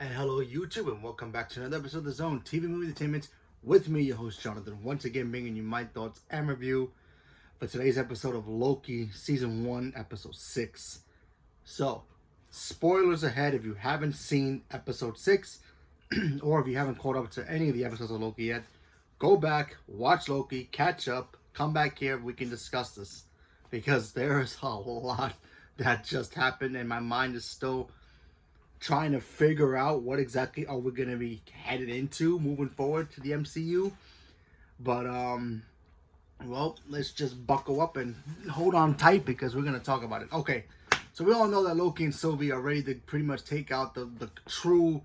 And hello, YouTube, and welcome back to another episode of The Zone TV Movie Entertainment with me, your host Jonathan. Once again, bringing you my thoughts and review for today's episode of Loki, Season 1, Episode 6. So, spoilers ahead if you haven't seen Episode 6, or if you haven't caught up to any of the episodes of Loki yet, go back, watch Loki, catch up, come back here, we can discuss this. Because there is a lot that just happened, and my mind is still trying to figure out what exactly are we going to be headed into moving forward to the MCU. But well, let's just buckle up and hold on tight because we're going to talk about it. Okay, so we all know that Loki and Sylvie are ready to pretty much take out the true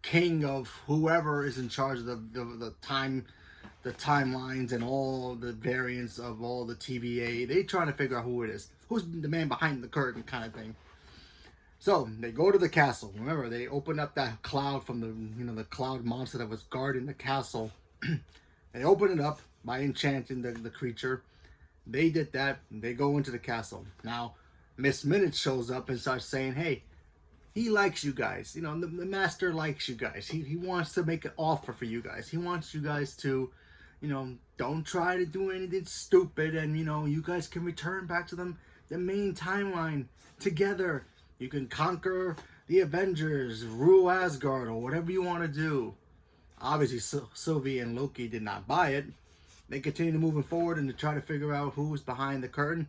king of whoever is in charge of the timelines and all the variants of all the TVA. They trying to figure out who it is, who's the man behind the curtain, kind of thing. So they go to the castle. Remember, they opened up that cloud from the cloud monster that was guarding the castle. They open it up by enchanting the creature. They did that. They go into the castle. Now, Miss Minute shows up and starts saying, "Hey, he likes you guys. The master likes you guys. He wants to make an offer for you guys. He wants you guys to, don't try to do anything stupid, and you guys can return back to the main timeline together. You can conquer the Avengers, rule Asgard, or whatever you want to do." Obviously, Sylvie and Loki did not buy it. They continue moving forward and to try to figure out who's behind the curtain.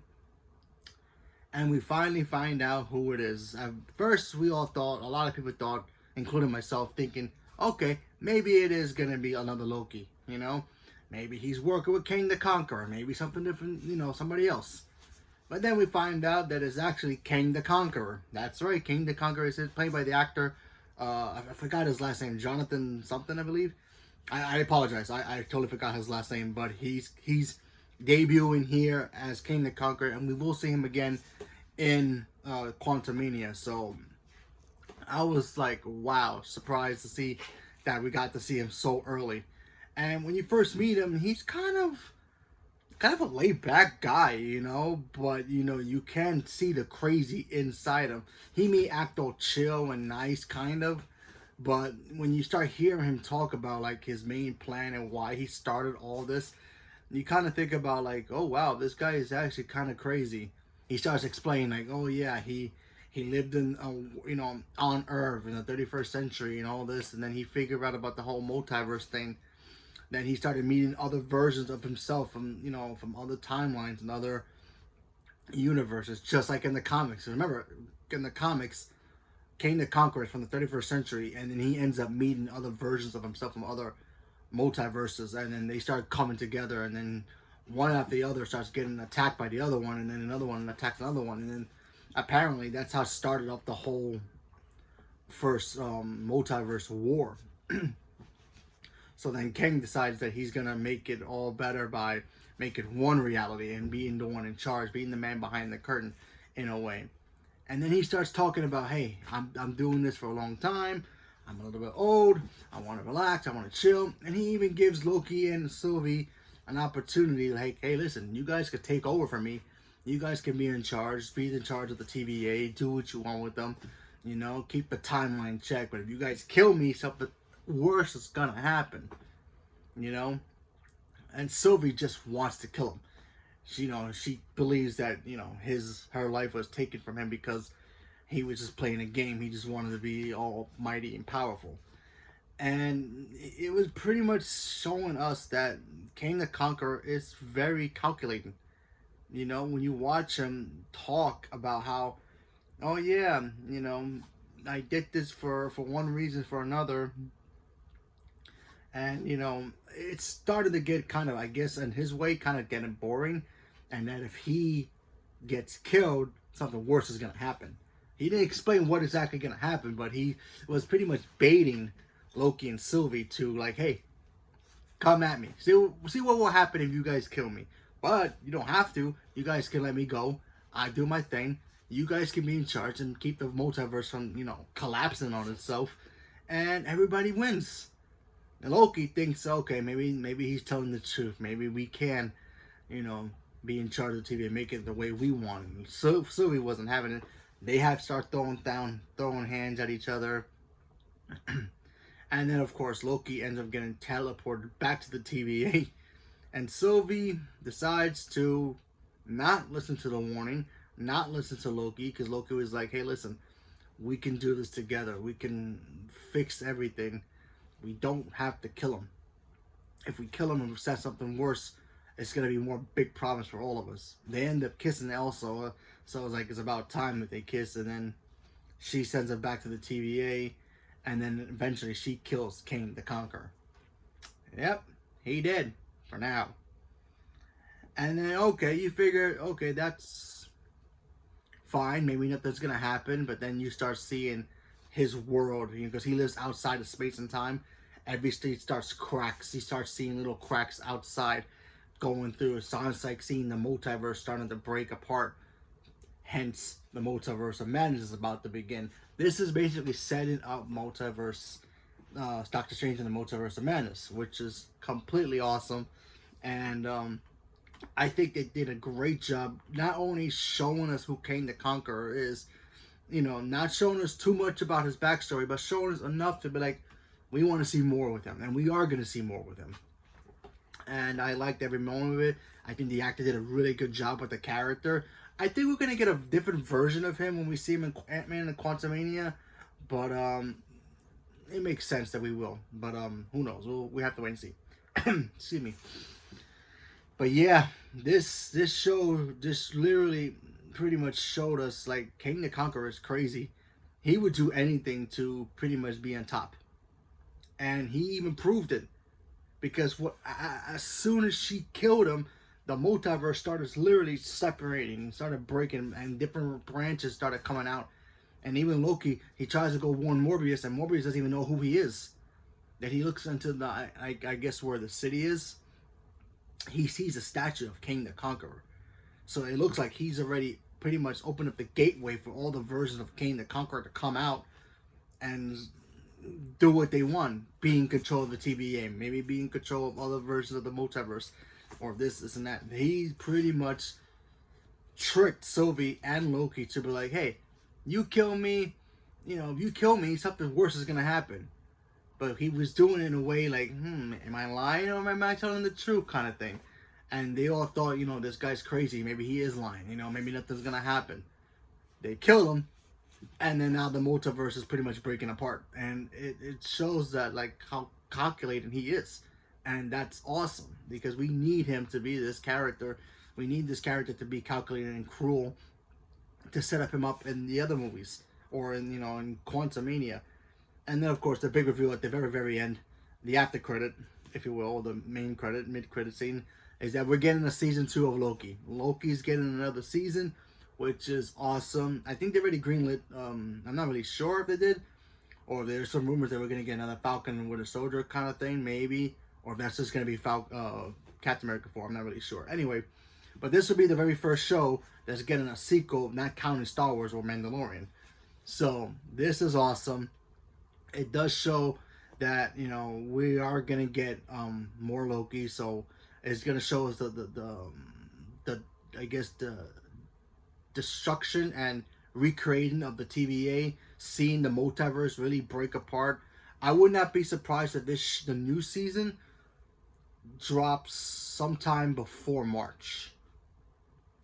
And we finally find out who it is. At first, a lot of people thought, including myself, thinking, okay, maybe it is going to be another Loki, Maybe he's working with King the Conqueror. Maybe something different, somebody else. But then we find out that it's actually King the Conqueror. That's right, King the Conqueror is played by the actor, I forgot his last name, Jonathan something, I believe. I apologize, I totally forgot his last name, but he's debuting here as King the Conqueror, and we will see him again in Quantumania. So I was like, wow, surprised to see that we got to see him so early. And when you first meet him, he's kind of a laid-back guy, but, you can see the crazy inside him. He may act all chill and nice, kind of, but when you start hearing him talk about, like, his main plan and why he started all this, you kind of think about, like, oh, wow, this guy is actually kind of crazy. He starts explaining, like, oh, yeah, he lived in, on Earth in the 31st century and all this, and then he figured out about the whole multiverse thing. Then he started meeting other versions of himself from other timelines and other universes, just like in the comics. Remember, in the comics, King the Conqueror is from the 31st century, and then he ends up meeting other versions of himself from other multiverses, and then they start coming together, and then one after the other starts getting attacked by the other one, and then another one attacks another one, and then apparently that's how it started off the whole first multiverse war. So then Kang decides that he's going to make it all better by making one reality and being the one in charge, being the man behind the curtain in a way. And then he starts talking about, hey, I'm doing this for a long time. I'm a little bit old. I want to relax. I want to chill. And he even gives Loki and Sylvie an opportunity, like, hey, listen, you guys could take over for me. You guys can be in charge, be in charge of the TVA, do what you want with them, keep the timeline check. But if you guys kill me, something worse is gonna happen, and Sylvie just wants to kill him. She believes that her life was taken from him because he was just playing a game. He just wanted to be almighty and powerful, and it was pretty much showing us that King the Conqueror is very calculating. When you watch him talk about how, oh yeah, I did this for one reason, for another. And, it started to get kind of, I guess, in his way, kind of getting boring. And that if he gets killed, something worse is going to happen. He didn't explain what exactly going to happen, but he was pretty much baiting Loki and Sylvie to, like, hey, come at me. See what will happen if you guys kill me. But you don't have to. You guys can let me go. I do my thing. You guys can be in charge and keep the multiverse from, collapsing on itself. And everybody wins. And Loki thinks, okay, maybe he's telling the truth. Maybe we can, be in charge of TV and make it the way we want it. So Sylvie wasn't having it. They have start throwing hands at each other. And then, of course, Loki ends up getting teleported back to the TVA. And Sylvie decides to not listen to the warning, not listen to Loki, because Loki was like, hey, listen, we can do this together. We can fix everything. We don't have to kill him. If we kill him and set something worse, it's going to be more big problems for all of us. They end up kissing Elsa, so it's like it's about time that they kiss, and then she sends him back to the TVA, and then eventually she kills King the Conqueror. Yep, he did, for now. And then, okay, you figure, okay, that's fine, maybe nothing's going to happen, but then you start seeing his world, because he lives outside of space and time. Every street starts cracks. He starts seeing little cracks outside going through. It sounds like seeing the multiverse starting to break apart. Hence, the multiverse of madness is about to begin. This is basically setting up multiverse, Doctor Strange and the Multiverse of Madness, which is completely awesome. And I think they did a great job, not only showing us who Kang the Conqueror is, not showing us too much about his backstory, but showing us enough to be like, we want to see more with him, and we are going to see more with him. And I liked every moment of it. I think the actor did a really good job with the character. I think we're going to get a different version of him when we see him in Ant-Man and Quantumania, but it makes sense that we will. But who knows? We have to wait and see. Excuse me. But yeah, this show just literally pretty much showed us, like, King the Conqueror is crazy. He would do anything to pretty much be on top. And he even proved it, because as soon as she killed him, the multiverse started literally separating, started breaking, and different branches started coming out. And even Loki, he tries to go warn Morbius, and Morbius doesn't even know who he is. That he looks into the, I guess where the city is, he sees a statue of King the Conqueror. So it looks like he's already pretty much opened up the gateway for all the versions of King the Conqueror to come out and do what they want, be in control of the TVA, maybe be in control of other versions of the multiverse, or this and that. He pretty much tricked Sylvie and Loki to be like, hey, you kill me, if you kill me, something worse is going to happen. But he was doing it in a way like, am I lying or am I telling the truth kind of thing? And they all thought, this guy's crazy, maybe he is lying, maybe nothing's going to happen. They kill him. And then now the multiverse is pretty much breaking apart. And it shows that, like, how calculated he is. And that's awesome, because we need him to be this character. We need this character to be calculated and cruel to set up him up in the other movies. Or in Quantumania. And then, of course, the big reveal at the very, very end, the after credit, if you will, the main credit, mid-credit scene, is that we're getting a season 2 of Loki. Loki's getting another season, which is awesome. I think they already greenlit. I'm not really sure if they did, or there's some rumors that we're gonna get another Falcon and Winter Soldier kind of thing, maybe, or if that's just gonna be Captain America 4. I'm not really sure. Anyway, but this will be the very first show that's getting a sequel, not counting Star Wars or Mandalorian. So this is awesome. It does show that we are gonna get more Loki. So it's gonna show us the I guess the destruction and recreating of the TVA, seeing the multiverse really break apart. I would not be surprised if the new season drops sometime before March.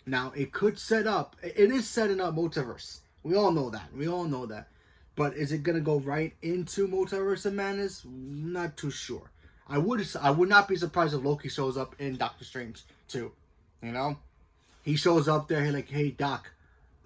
Now, it could set up, it is setting up multiverse. We all know that. But is it going to go right into Multiverse of Madness? Not too sure. I would not be surprised if Loki shows up in Doctor Strange too. He shows up there, like, hey, Doc,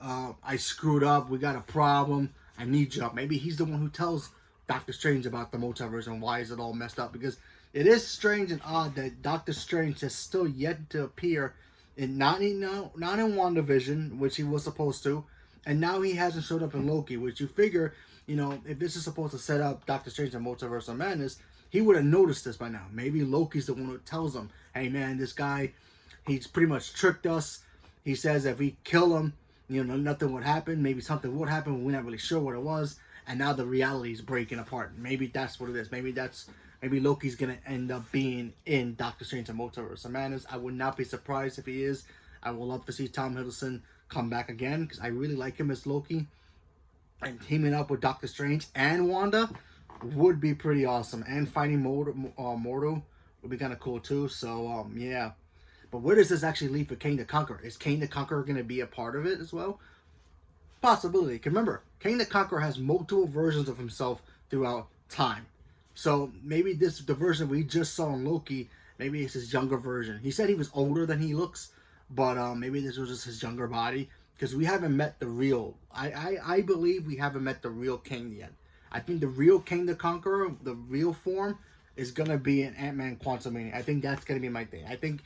I screwed up. We got a problem. I need you up. Maybe he's the one who tells Doctor Strange about the multiverse and why is it all messed up. Because it is strange and odd that Doctor Strange has still yet to appear not in WandaVision, which he was supposed to. And now he hasn't showed up in Loki, which you figure, if this is supposed to set up Doctor Strange and Multiverse of Madness, he would have noticed this by now. Maybe Loki's the one who tells him, hey, man, this guy, he's pretty much tricked us. He says if we kill him, nothing would happen. Maybe something would happen, but we're not really sure what it was. And now the reality is breaking apart. Maybe that's what it is. Maybe Loki's going to end up being in Doctor Strange and Multiverse of Madness. I would not be surprised if he is. I would love to see Tom Hiddleston come back again, because I really like him as Loki. And teaming up with Doctor Strange and Wanda, would be pretty awesome. And fighting Mortal would be kind of cool too. So yeah. But where does this actually lead for Kang the Conqueror? Is Kang the Conqueror going to be a part of it as well? Possibility. Because remember, Kang the Conqueror has multiple versions of himself throughout time. So maybe the version we just saw in Loki, maybe it's his younger version. He said he was older than he looks, but maybe this was just his younger body. Because we haven't met the real. I believe we haven't met the real Kang yet. I think the real Kang the Conqueror, the real form, is gonna be in Ant-Man Quantumania. I think that's gonna be my thing. I think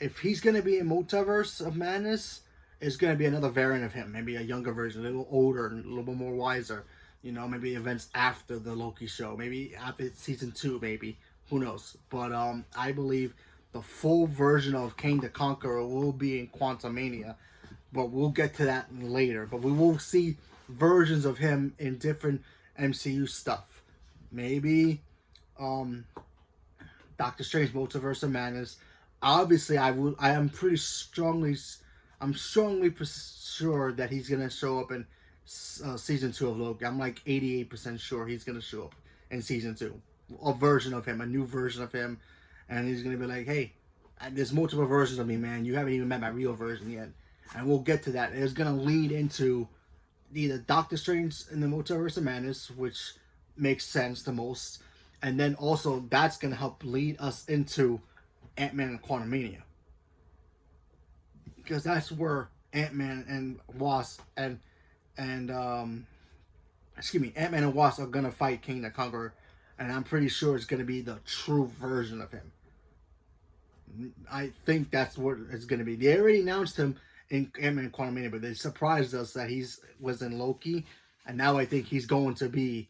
if he's gonna be in Multiverse of Madness, it's gonna be another variant of him, maybe a younger version, a little older, and a little bit more wiser. You know, maybe events after the Loki show, maybe after season 2, maybe who knows. But I believe the full version of Kang the Conqueror will be in Quantumania, but we'll get to that later. But we will see versions of him in different MCU stuff. Maybe Doctor Strange Multiverse of Madness. Obviously, I am pretty strongly. I'm strongly sure that he's gonna show up in season 2 of Loki. I'm like 88% sure he's gonna show up in season 2. A version of him, a new version of him, and he's gonna be like, "Hey, there's multiple versions of me, man. You haven't even met my real version yet." And we'll get to that. It's gonna lead into either Doctor Strange in the Multiverse of Madness, which makes sense the most, and then also that's gonna help lead us into Ant-Man and Quantumania, because that's where Ant-Man and Wasp and Ant-Man and Wasp are gonna fight King the Conqueror, and I'm pretty sure it's gonna be the true version of him. I think that's what it's gonna be. They already announced him in Ant-Man and Quantumania, but they surprised us that he's was in Loki, and now I think he's going to be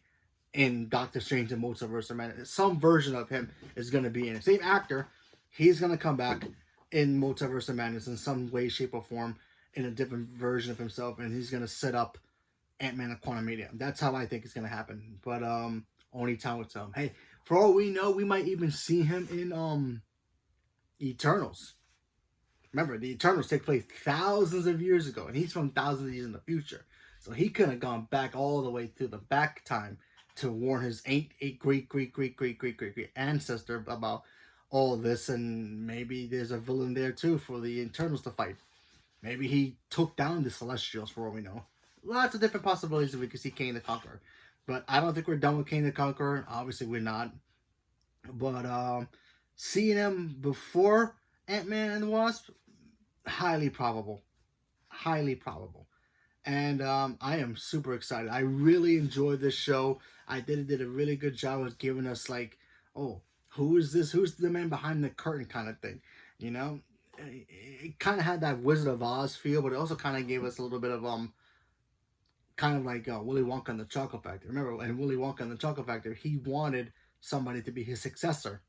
in Doctor Strange and Multiverse of Madness. Some version of him is gonna be in it. Same actor, he's gonna come back in Multiverse of Madness in some way, shape, or form in a different version of himself, and he's gonna set up Ant-Man and Quantumania. That's how I think it's gonna happen. But only time will tell. Hey, for all we know, we might even see him in Eternals. Remember, the Eternals take place thousands of years ago, and he's from thousands of years in the future. So he could have gone back all the way through the back time to warn his great ancestor about all this, and maybe there's a villain there too for the Eternals to fight. Maybe he took down the Celestials, for all we know. Lots of different possibilities that we could see Kang the Conqueror. But I don't think we're done with Kang the Conqueror. Obviously, we're not. But seeing him before Ant-Man and the Wasp, highly probable. Highly probable. And I am super excited. I really enjoyed this show. I did a really good job of giving us like, oh, who is this? Who's the man behind the curtain kind of thing? You know, it kind of had that Wizard of Oz feel, but it also kind of gave us a little bit of kind of like Willy Wonka and the Chocolate Factory. Remember, in Willy Wonka and the Chocolate Factory, he wanted somebody to be his successor.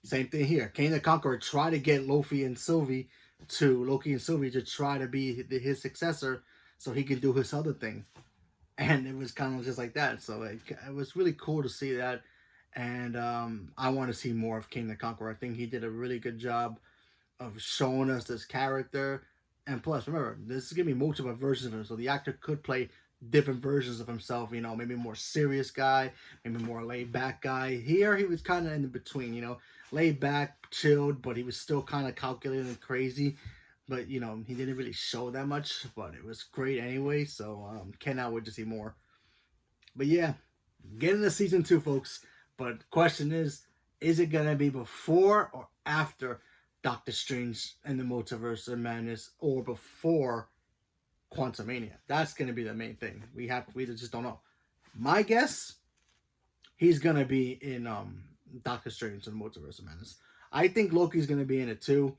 Same thing here. Kang the Conqueror tried to get Loki and Sylvie to try to be his successor so he can do his other thing. And it was kind of just like that. So it was really cool to see that. And I want to see more of Kang the Conqueror. I think he did a really good job of showing us this character. And plus, remember, this is going to be multiple versions of him. So the actor could play different versions of himself. You know, maybe more serious guy, maybe more laid back guy. Here, he was kind of in between, you know, laid back, chilled, but he was still kind of calculated and crazy. But, you know, he didn't really show that much, but it was great anyway. So, cannot wait to see more. But yeah, get into season 2, folks. But question is it going to be before or after Doctor Strange and the Multiverse of Madness, or before Quantumania? That's going to be the main thing. We just don't know. My guess, he's going to be in Doctor Strange and the Multiverse of Madness. I think Loki's going to be in it too.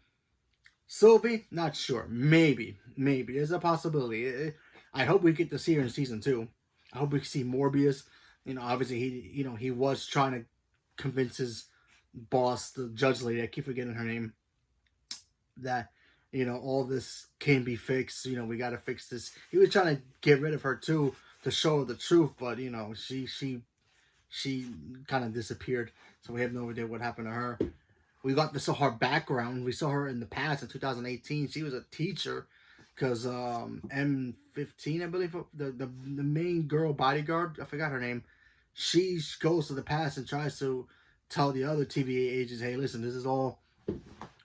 Sylvie, not sure. Maybe. There's a possibility. I hope we get to see her in season 2. I hope we see Morbius. You know, obviously he was trying to convince his boss, the judge lady, I keep forgetting her name, that, you know, all this can be fixed. You know, we got to fix this. He was trying to get rid of her too, to show her the truth, but you know, she kind of disappeared, so we have no idea what happened to her. We got to see her background. We saw her in the past in 2018. She was a teacher, because M15, I believe, the main girl bodyguard, I forgot her name. she goes to the past and tries to tell the other TVA agents, hey, listen, this is all,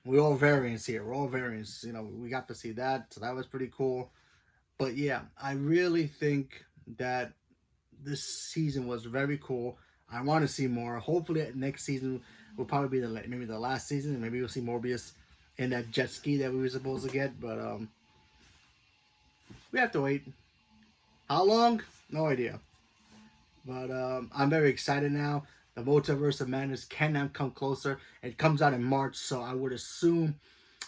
we're all variants here. We're all variants. You know, we got to see that. So that was pretty cool. But yeah, I really think that this season was very cool. I want to see more. Hopefully, next season will probably be maybe the last season. Maybe we'll see Morbius in that jet ski that we were supposed to get. But we have to wait. How long? No idea. But I'm very excited now. The Multiverse of Madness cannot come closer. It comes out in March, so I would assume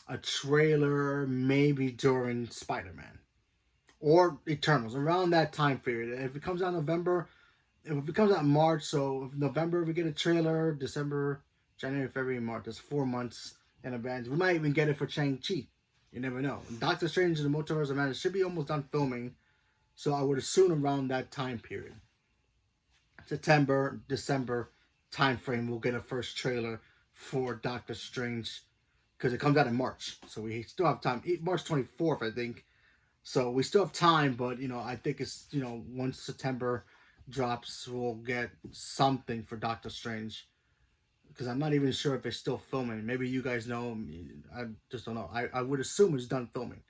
a trailer maybe during Spider-Man or Eternals, around that time period. If it comes out November, if it comes out in March, so if November we get a trailer, December, January, February, March. That's 4 months in advance. We might even get it for Shang-Chi. You never know. Doctor Strange and the Multiverse of Madness should be almost done filming, so I would assume around that time period. September, December time frame, we'll get a first trailer for Doctor Strange because it comes out in March. So we still have time. March 24th, I think. So we still have time, but, you know, I think it's, you know, once September drops, we'll get something for Doctor Strange. Because I'm not even sure if it's still filming. Maybe you guys know. I just don't know. I would assume it's done filming.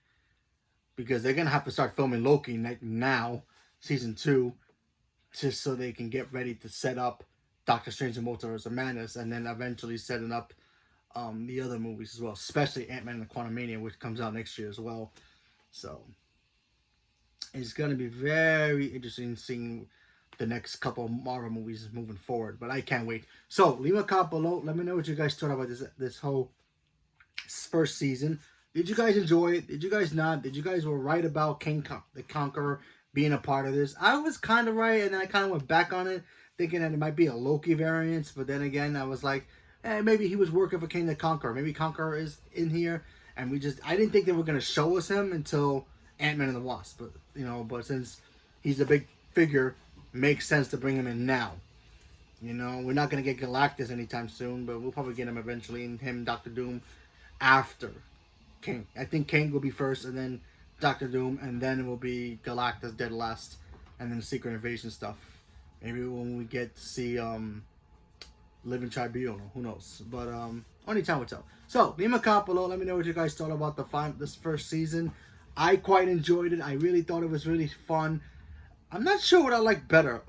Because they're going to have to start filming Loki now, season 2, just so they can get ready to set up Doctor Strange and Multiverse of Madness, and then eventually setting up the other movies as well, especially Ant-Man and the Quantumania, which comes out next year as well. So it's going to be very interesting seeing the next couple of Marvel movies moving forward, but I can't wait. So leave a comment below. Let me know what you guys thought about this whole first season. Did you guys enjoy it? Did you guys not? Did you guys were right about King the Conqueror being a part of this? I was kind of right, and then I kind of went back on it, thinking that it might be a Loki variant. But then again, I was like, maybe he was working for King the Conqueror. Maybe Conqueror is in here, and I didn't think they were going to show us him until Ant-Man and the Wasp. But, you know, but since he's a big figure, it makes sense to bring him in now. You know, we're not going to get Galactus anytime soon, but we'll probably get him eventually, and him, Doctor Doom, after King. I think King will be first, and then Doctor Doom, and then it will be Galactus dead last, and then Secret Invasion stuff. Maybe when we get to see Living Tribunal, who knows? But only time will tell. So leave a comment below. Let me know what you guys thought about this first season. I quite enjoyed it. I really thought it was really fun. I'm not sure what I like better,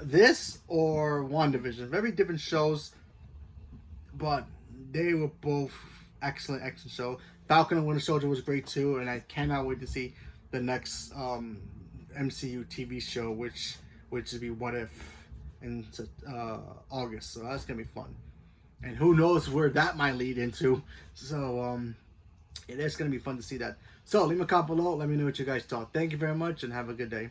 this or WandaVision. Very different shows, but they were both excellent show. Falcon and Winter Soldier was great too, and I cannot wait to see the next MCU TV show, which would be What If in August. So that's gonna be fun, and who knows where that might lead into. So it is gonna be fun to see that. So leave a comment below. Let me know what you guys thought. Thank you very much, and have a good day.